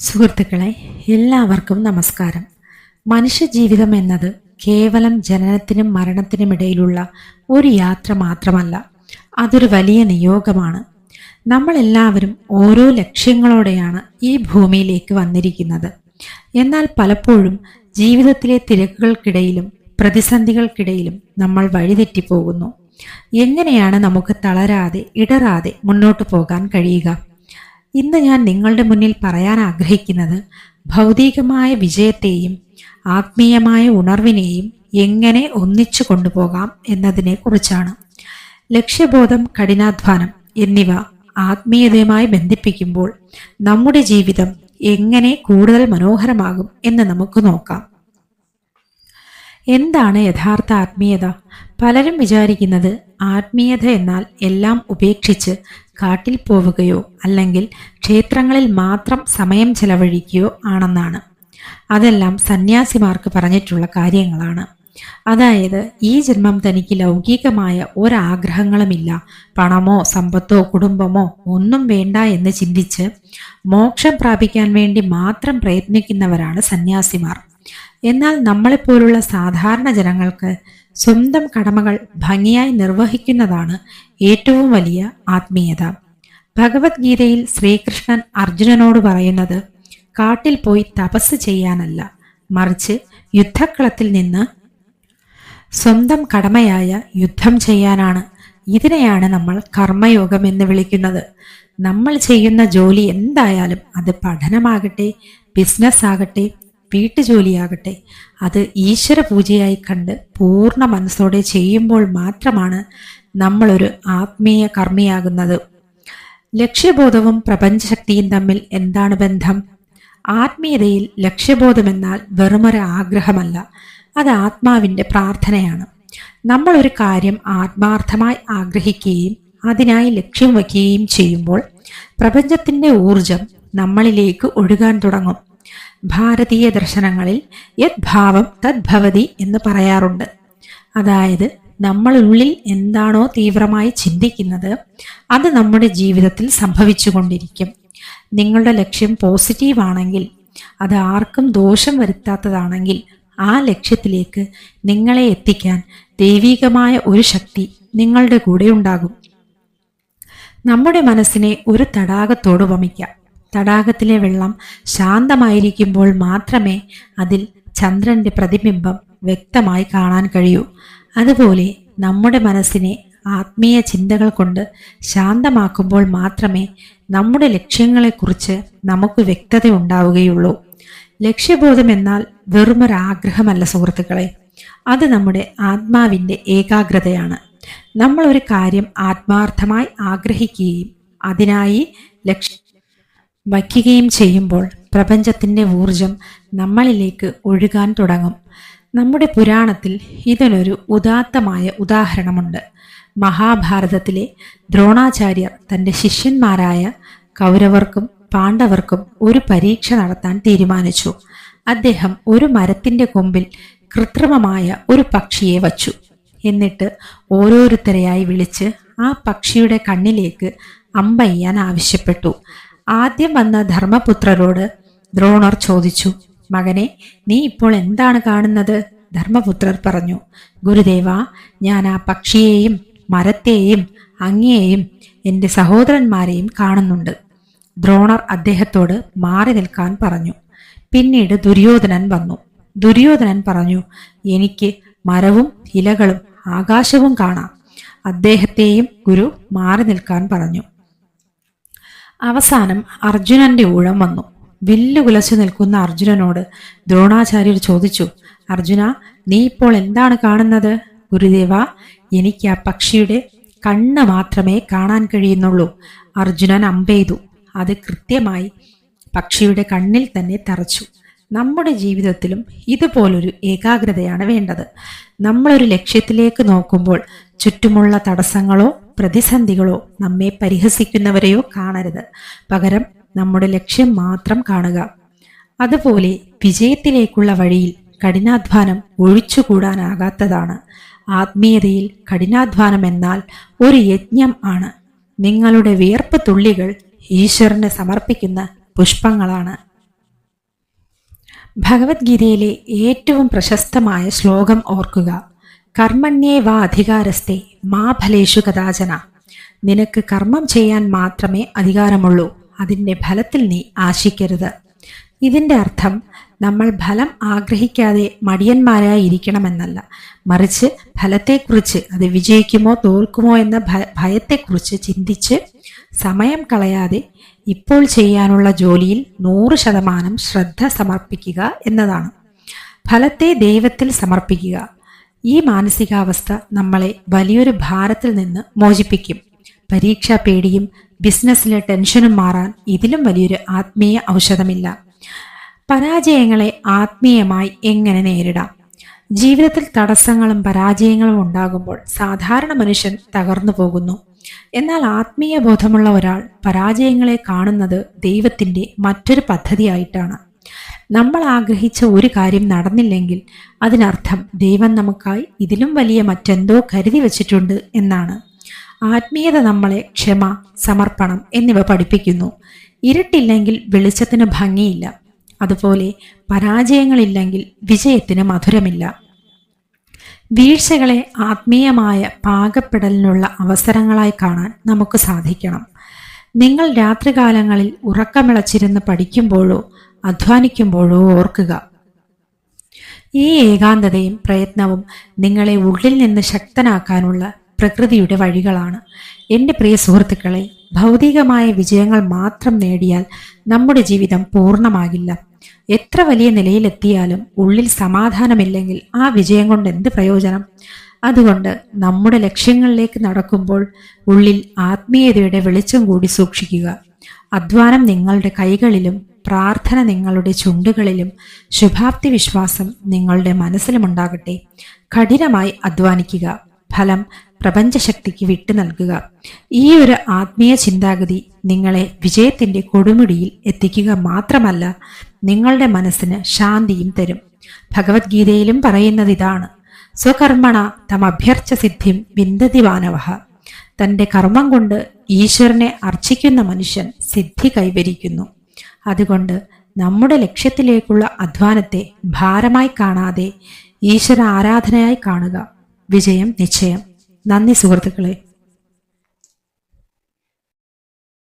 സുഹൃത്തുക്കളെ, എല്ലാവർക്കും നമസ്കാരം. മനുഷ്യജീവിതം എന്നത് കേവലം ജനനത്തിനും മരണത്തിനുമിടയിലുള്ള ഒരു യാത്ര മാത്രമല്ല, അതൊരു വലിയ നിയോഗമാണ്. നമ്മളെല്ലാവരും ഓരോ ലക്ഷ്യങ്ങളോടെയാണ് ഈ ഭൂമിയിലേക്ക് വന്നിരിക്കുന്നത്. എന്നാൽ പലപ്പോഴും ജീവിതത്തിലെ തിരക്കുകൾക്കിടയിലും പ്രതിസന്ധികൾക്കിടയിലും നമ്മൾ വഴിതെറ്റിപ്പോകുന്നു. എങ്ങനെയാണ് നമുക്ക് തളരാതെ ഇടറാതെ മുന്നോട്ട് പോകാൻ കഴിയുക? ഇന്ന് ഞാൻ നിങ്ങളുടെ മുന്നിൽ പറയാൻ ആഗ്രഹിക്കുന്നത് ഭൗതികമായ വിജയത്തെയും ആത്മീയമായ ഉണർവിനെയും എങ്ങനെ ഒന്നിച്ചു കൊണ്ടുപോകാം എന്നതിനെ കുറിച്ചാണ്. ലക്ഷ്യബോധം, കഠിനാധ്വാനം എന്നിവ ആത്മീയതയുമായി ബന്ധിപ്പിക്കുമ്പോൾ നമ്മുടെ ജീവിതം എങ്ങനെ കൂടുതൽ മനോഹരമാകും എന്ന് നമുക്ക് നോക്കാം. എന്താണ് യഥാർത്ഥ ആത്മീയത? പലരും വിചാരിക്കുന്നത് ആത്മീയത എന്നാൽ എല്ലാം ഉപേക്ഷിച്ച് കാട്ടിൽ പോവുകയോ അല്ലെങ്കിൽ ക്ഷേത്രങ്ങളിൽ മാത്രം സമയം ചെലവഴിക്കുകയോ ആണെന്നാണ്. അതെല്ലാം സന്യാസിമാർക്ക് പറഞ്ഞിട്ടുള്ള കാര്യങ്ങളാണ്. അതായത്, ഈ ജന്മം തനിക്ക് ലൗകികമായ ഒരാഗ്രഹങ്ങളുമില്ല, പണമോ സമ്പത്തോ കുടുംബമോ ഒന്നും വേണ്ട എന്ന് ചിന്തിച്ച് മോക്ഷം പ്രാപിക്കാൻ വേണ്ടി മാത്രം പ്രയത്നിക്കുന്നവരാണ് സന്യാസിമാർ. എന്നാൽ നമ്മളെപ്പോലുള്ള സാധാരണ ജനങ്ങൾക്ക് സ്വന്തം കടമകൾ ഭംഗിയായി നിർവഹിക്കുന്നതാണ് ഏറ്റവും വലിയ ആത്മീയത. ഭഗവത്ഗീതയിൽ ശ്രീകൃഷ്ണൻ അർജുനനോട് പറയുന്നത് കാട്ടിൽ പോയി തപസ് ചെയ്യാനല്ല, മറിച്ച് യുദ്ധക്കളത്തിൽ നിന്ന് സ്വന്തം കടമയായ യുദ്ധം ചെയ്യാനാണ്. ഇതിനെയാണ് നമ്മൾ കർമ്മയോഗം എന്ന് വിളിക്കുന്നത്. നമ്മൾ ചെയ്യുന്ന ജോലി എന്തായാലും, അത് പഠനമാകട്ടെ, ബിസിനസ് ആകട്ടെ, വീട്ടുജോലിയാകട്ടെ, അത് ഈശ്വര പൂജയായി കണ്ട് പൂർണ്ണ മനസ്സോടെ ചെയ്യുമ്പോൾ മാത്രമാണ് നമ്മളൊരു ആത്മീയ കർമ്മിയാകുന്നത്. ലക്ഷ്യബോധവും പ്രപഞ്ചശക്തിയും തമ്മിൽ എന്താണ് ബന്ധം? ആത്മീയതയിൽ ലക്ഷ്യബോധമെന്നാൽ വെറുമൊരു ആഗ്രഹമല്ല, അത് ആത്മാവിൻ്റെ പ്രാർത്ഥനയാണ്. നമ്മൾ ഒരു കാര്യം ആത്മാർത്ഥമായി ആഗ്രഹിക്കുകയും അതിനായി ലക്ഷ്യം വയ്ക്കുകയും ചെയ്യുമ്പോൾ പ്രപഞ്ചത്തിൻ്റെ ഊർജം നമ്മളിലേക്ക് ഒഴുകാൻ തുടങ്ങും. ഭാരതീയ ദർശനങ്ങളിൽ യത് ഭാവം തദ്ഭവതി എന്ന് പറയാറുണ്ട്. അതായത്, നമ്മളുള്ളിൽ എന്താണോ തീവ്രമായി ചിന്തിക്കുന്നത് അത് നമ്മുടെ ജീവിതത്തിൽ സംഭവിച്ചുകൊണ്ടിരിക്കും. നിങ്ങളുടെ ലക്ഷ്യം പോസിറ്റീവ് ആണെങ്കിൽ, അത് ആർക്കും ദോഷം വരുത്താത്തതാണെങ്കിൽ, ആ ലക്ഷ്യത്തിലേക്ക് നിങ്ങളെ എത്തിക്കാൻ ദൈവികമായ ഒരു ശക്തി നിങ്ങളുടെ കൂടെ ഉണ്ടാകും. നമ്മുടെ മനസ്സിനെ ഒരു തടാകത്തോട് ഉപമിക്കാം. തടാകത്തിലെ വെള്ളം ശാന്തമായിരിക്കുമ്പോൾ മാത്രമേ അതിൽ ചന്ദ്രന്റെ പ്രതിബിംബം വ്യക്തമായി കാണാൻ കഴിയൂ. അതുപോലെ നമ്മുടെ മനസ്സിനെ ആത്മീയ ചിന്തകൾ കൊണ്ട് ശാന്തമാക്കുമ്പോൾ മാത്രമേ നമ്മുടെ ലക്ഷ്യങ്ങളെക്കുറിച്ച് നമുക്ക് വ്യക്തത ഉണ്ടാവുകയുള്ളൂ. ലക്ഷ്യബോധം എന്നാൽ വെറുമൊരാഗ്രഹമല്ല സുഹൃത്തുക്കളെ, അത് നമ്മുടെ ആത്മാവിൻ്റെ ഏകാഗ്രതയാണ്. നമ്മൾ ഒരു കാര്യം ആത്മാർത്ഥമായി ആഗ്രഹിക്കുകയും അതിനായി ലക്ഷ്യം വയ്ക്കുകയും ചെയ്യുമ്പോൾ പ്രപഞ്ചത്തിൻ്റെ ഊർജം നമ്മളിലേക്ക് ഒഴുകാൻ തുടങ്ങും. നമ്മുടെ പുരാണത്തിൽ ഇതിനൊരു ഉദാത്തമായ ഉദാഹരണമുണ്ട്. മഹാഭാരതത്തിലെ ദ്രോണാചാര്യർ തൻ്റെ ശിഷ്യന്മാരായ കൗരവർക്കും പാണ്ഡവർക്കും ഒരു പരീക്ഷ നടത്താൻ തീരുമാനിച്ചു. അദ്ദേഹം ഒരു മരത്തിൻ്റെ കൊമ്പിൽ കൃത്രിമമായ ഒരു പക്ഷിയെ വച്ചു. എന്നിട്ട് ഓരോരുത്തരെയായി വിളിച്ച് ആ പക്ഷിയുടെ കണ്ണിലേക്ക് അമ്പെയ്യാൻ ആവശ്യപ്പെട്ടു. ആദ്യം വന്ന ധർമ്മപുത്രരോട് ദ്രോണർ ചോദിച്ചു, മകനെ, നീ ഇപ്പോൾ എന്താണ് കാണുന്നത്? ധർമ്മപുത്രർ പറഞ്ഞു, ഗുരുദേവ, ഞാൻ ആ പക്ഷിയെയും മരത്തെയും അങ്ങയെയും എൻ്റെ സഹോദരന്മാരെയും കാണുന്നുണ്ട്. ദ്രോണർ അദ്ദേഹത്തോട് മാറി നിൽക്കാൻ പറഞ്ഞു. പിന്നീട് ദുര്യോധനൻ വന്നു. ദുര്യോധനൻ പറഞ്ഞു, എനിക്ക് മരവും ഇലകളും ആകാശവും കാണാം. അദ്ദേഹത്തെയും ഗുരു മാറി നിൽക്കാൻ പറഞ്ഞു. അവസാനം അർജുനന്റെ ഊഴം വന്നു. വില്ലുകുലച്ചു നിൽക്കുന്ന അർജുനനോട് ദ്രോണാചാര്യർ ചോദിച്ചു, അർജുന, നീ ഇപ്പോൾ എന്താണ് കാണുന്നത്? ഗുരുദേവ, എനിക്ക് ആ പക്ഷിയുടെ കണ്ണ് മാത്രമേ കാണാൻ കഴിയുന്നുള്ളൂ. അർജുനൻ അമ്പെയ്തു. അത് കൃത്യമായി പക്ഷിയുടെ കണ്ണിൽ തന്നെ തറച്ചു. നമ്മുടെ ജീവിതത്തിലും ഇതുപോലൊരു ഏകാഗ്രതയാണ് വേണ്ടത്. നമ്മളൊരു ലക്ഷ്യത്തിലേക്ക് നോക്കുമ്പോൾ ചുറ്റുമുള്ള തടസ്സങ്ങളോ പ്രതിസന്ധികളോ നമ്മെ പരിഹസിക്കുന്നവരെയോ കാണരുത്. പകരം നമ്മുടെ ലക്ഷ്യം മാത്രം കാണുക. അതുപോലെ വിജയത്തിലേക്കുള്ള വഴിയിൽ കഠിനാധ്വാനം ഒഴിച്ചുകൂടാനാകാത്തതാണ്. ആത്മീയതയിൽ കഠിനാധ്വാനം എന്നാൽ ഒരു യജ്ഞം ആണ്. നിങ്ങളുടെ വിയർപ്പ് തുള്ളികൾ ഈശ്വരന് സമർപ്പിക്കുന്ന പുഷ്പങ്ങളാണ്. ഭഗവത്ഗീതയിലെ ഏറ്റവും പ്രശസ്തമായ ശ്ലോകം ഓർക്കുക. കർമ്മണ്യേ വാ അധികാരസ്തേ മാ ഫലേഷു കദാചന. നിനക്ക് കർമ്മം ചെയ്യാൻ മാത്രമേ അധികാരമുള്ളൂ, അതിൻ്റെ ഫലത്തിൽ നീ ആശിക്കരുത്. ഇതിൻ്റെ അർത്ഥം നമ്മൾ ഫലം ആഗ്രഹിക്കാതെ മടിയന്മാരായി ഇരിക്കണമെന്നല്ല, മറിച്ച് ഫലത്തെക്കുറിച്ച്, അത് വിജയിക്കുമോ തോൽക്കുമോ എന്ന ഭയത്തെക്കുറിച്ച് ചിന്തിച്ച് സമയം കളയാതെ ഇപ്പോൾ ചെയ്യാനുള്ള ജോലിയിൽ 100% ശ്രദ്ധ സമർപ്പിക്കുക എന്നതാണ്. ഫലത്തെ ദൈവത്തിൽ സമർപ്പിക്കുക. ഈ മാനസികാവസ്ഥ നമ്മളെ വലിയൊരു ഭാരത്തിൽ നിന്ന് മോചിപ്പിക്കും. പരീക്ഷാ പേടിയും ബിസിനസ്സിലെ ടെൻഷനും മാറാൻ ഇതിലും വലിയൊരു ആത്മീയ ഔഷധമില്ല. പരാജയങ്ങളെ ആത്മീയമായി എങ്ങനെ നേരിടാം? ജീവിതത്തിൽ തടസ്സങ്ങളും പരാജയങ്ങളും ഉണ്ടാകുമ്പോൾ സാധാരണ മനുഷ്യൻ തകർന്നു പോകുന്നു. എന്നാൽ ആത്മീയ ബോധമുള്ള ഒരാൾ പരാജയങ്ങളെ കാണുന്നത് ദൈവത്തിൻ്റെ മറ്റൊരു പദ്ധതിയായിട്ടാണ്. നമ്മൾ ആഗ്രഹിച്ച ഒരു കാര്യം നടന്നില്ലെങ്കിൽ അതിനർത്ഥം ദൈവം നമുക്കായി ഇതിലും വലിയ മറ്റെന്തോ കരുതി വച്ചിട്ടുണ്ട് എന്നാണ്. ആത്മീയത നമ്മളെ ക്ഷമ, സമർപ്പണം എന്നിവ പഠിപ്പിക്കുന്നു. ഇരുട്ടില്ലെങ്കിൽ വെളിച്ചത്തിന് ഭംഗിയില്ല. അതുപോലെ പരാജയങ്ങളില്ലെങ്കിൽ വിജയത്തിന് മധുരമില്ല. വീഴ്ചകളെ ആത്മീയമായ പാകപ്പെടലിനുള്ള അവസരങ്ങളായി കാണാൻ നമുക്ക് സാധിക്കണം. നിങ്ങൾ രാത്രികാലങ്ങളിൽ ഉറക്കമിളച്ചിരുന്ന് പഠിക്കുമ്പോഴോ അധ്വാനിക്കുമ്പോഴോ ഓർക്കുക, ഈ ഏകാന്തതയും പ്രയത്നവും നിങ്ങളെ ഉള്ളിൽ നിന്ന് ശക്തനാക്കാനുള്ള പ്രകൃതിയുടെ വഴികളാണ്. എൻ്റെ പ്രിയ സുഹൃത്തുക്കളെ, ഭൗതികമായ വിജയങ്ങൾ മാത്രം നേടിയാൽ നമ്മുടെ ജീവിതം പൂർണ്ണമാകില്ല. എത്ര വലിയ നിലയിലെത്തിയാലും ഉള്ളിൽ സമാധാനമില്ലെങ്കിൽ ആ വിജയം കൊണ്ട് എന്ത് പ്രയോജനം? അതുകൊണ്ട് നമ്മുടെ ലക്ഷ്യങ്ങളിലേക്ക് നടക്കുമ്പോൾ ഉള്ളിൽ ആത്മീയതയുടെ വെളിച്ചം കൂടി സൂക്ഷിക്കുക. അധ്വാനം നിങ്ങളുടെ കൈകളിലും പ്രാർത്ഥന നിങ്ങളുടെ ചുണ്ടുകളിലും ശുഭാപ്തി വിശ്വാസം നിങ്ങളുടെ മനസ്സിലുമുണ്ടാകട്ടെ. കഠിനമായി അധ്വാനിക്കുക, ഫലം പ്രപഞ്ചശക്തിക്ക് വിട്ടു നൽകുക. ഈ ഒരു ആത്മീയ ചിന്താഗതി നിങ്ങളെ വിജയത്തിന്റെ കൊടുമുടിയിൽ എത്തിക്കുക മാത്രമല്ല, നിങ്ങളുടെ മനസ്സിന് ശാന്തിയും തരും. ഭഗവത്ഗീതയിലും പറയുന്നത് ഇതാണ്: സ്വകർമ്മണ തമഭ്യർച്ച സിദ്ധിം വിന്ദതി മാനവഃ. തൻ്റെ കർമ്മം കൊണ്ട് ഈശ്വരനെ അർച്ചിക്കുന്ന മനുഷ്യൻ സിദ്ധി കൈവരിക്കുന്നു. അതുകൊണ്ട് നമ്മുടെ ലക്ഷ്യത്തിലേക്കുള്ള അധ്വാനത്തെ ഭാരമായി കാണാതെ ഈശ്വര ആരാധനയായി കാണുക. വിജയം നിശ്ചയം. നന്ദി സുഹൃത്തുക്കളെ.